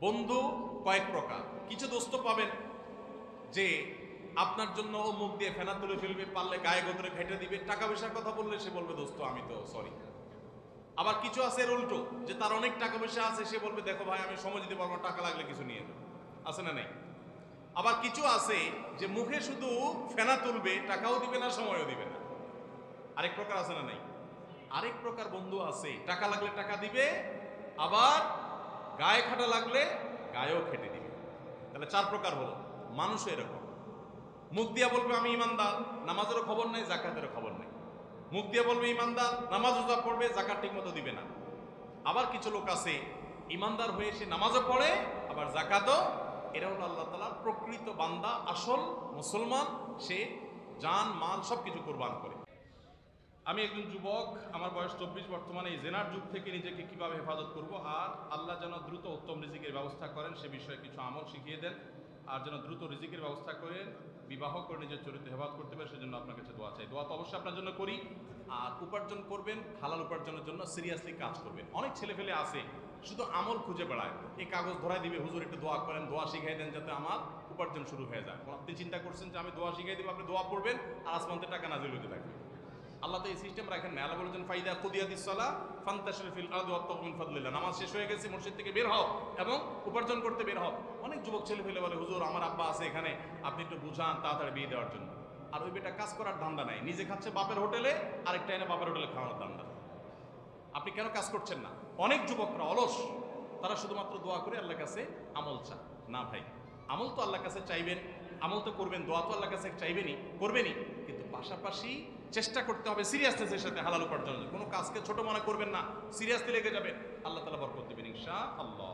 বন্ধু কয়েক প্রকার। কিছু দোস্ত পাবেন যে আপনার জন্য ও মুখ দিয়ে ফেনা তুলে ফেলবে, পারলে গায়ে গোতরে ঘেটে দিবে, টাকা পয়সার কথা বললে সে বলবে দোস্ত আমি তো সরি। আবার কিছু আছে এর উল্টো, যে তার অনেক টাকা পয়সা আছে, সে বলবে দেখো ভাই আমি সময় দিতে পারবো না, টাকা লাগলে কিছু নিয়ে যাবে। আছে না নাই? আবার কিছু আছে যে মুখে শুধু ফেনা তুলবে, টাকাও দিবে না, সময়ও দিবে না। আরেক প্রকার আছে না নাই? আরেক প্রকার বন্ধু আছে, টাকা লাগলে টাকা দিবে, আবার গায়ে খাটা লাগলে গায়েও খেটে দিবে। তাহলে চার প্রকার হলো। মানুষও এরকম, মুখ দিয়া বলবে আমি ইমানদার, নামাজেরও খবর নাই, জাকাতেরও খবর নাই। মুখ দিয়ে বলবে ইমানদার, নামাজ রোজা পড়বে, জাকাত ঠিক মতো দিবে না। আবার কিছু লোক আছে ইমানদার হয়ে সে নামাজও পড়ে আবার জাকাতও। এরা হলো আল্লাহ তাআলার প্রকৃত বান্দা, আসল মুসলমান। সে জান মাল সবকিছু কোরবান করে। আমি একজন যুবক, আমার বয়স 24, বর্তমানে এই জেনার যুগ থেকে নিজেকে কিভাবে হেফাজত করব, আর আল্লাহ যেন দ্রুত উত্তম রিজিকের ব্যবস্থা করেন সে বিষয়ে কিছু আমল শিখিয়ে দেন, আর যেন দ্রুত রিজিকের ব্যবস্থা করেন, বিবাহ করে নিজের চরিত্র হেফাজত করতে পারে, সেজন্য আপনার কাছে দোয়া চাই। দোয়া তো অবশ্যই আপনার জন্য করি। আর উপার্জন করবেন, হালাল উপার্জনের জন্য সিরিয়াসলি কাজ করবেন। অনেক ছেলে ফেলে আছে শুধু আমল খুঁজে বেড়ায়, এই কাগজ ধরাই দিবে, হুজুর একটু দোয়া করেন, দোয়া শিখাই দেন যাতে আমার উপার্জন শুরু হয়ে যায়। আপনি চিন্তা করছেন যে আমি দোয়া শিখাই দিব, আপনি দোয়া পড়বেন আর আসমানতে টাকা নাজিল হতে থাকবে। আল্লাহ তো এই সিস্টেম রাখেন না। আল্লাহ বলেছেন ফাইদা কুদিয়াতিস সালাহ ফান্তাশিরু ফিল আরদি ওয়াবতাগু মিন ফাদলিল্লাহ। নামাজ শেষ হয়ে গেছে, মসজিদ থেকে বের হও এবং উপার্জন করতে বের হও। অনেক যুবক ছেলে ফেলে বলে হুজুর আমার আব্বা আছে এখানে, আপনি একটু বুঝান তাড়াতাড়ি বিয়ে দেওয়ার জন্য। আর ওই বেটা কাজ করার ধান্দা নাই, নিজে খাচ্ছে বাপের হোটেলে, আরেকটা এনে বাপের হোটেলে খাওয়ানোর ধান্দা। আপনি কেন কাজ করছেন না? অনেক যুবকরা অলস, তারা শুধুমাত্র দোয়া করে আল্লাহর কাছে আমল চায় না। ভাই, আমল তো আল্লাহর কাছে চাইবেন, আমল তো করবেন, দোয়া তো আল্লাহর কাছে চাইবেনই, করবেনই, কিন্তু পাশাপাশি চেষ্টা করতে হবে সিরিয়াসনেসের সাথে হালাল উপার্জনের। কোনো কাজকে ছোট মনে করবেন না, সিরিয়াসলি লেগে যাবেন, আল্লাহ তাআলা বরকত দিবেন ইনশাআল্লাহ।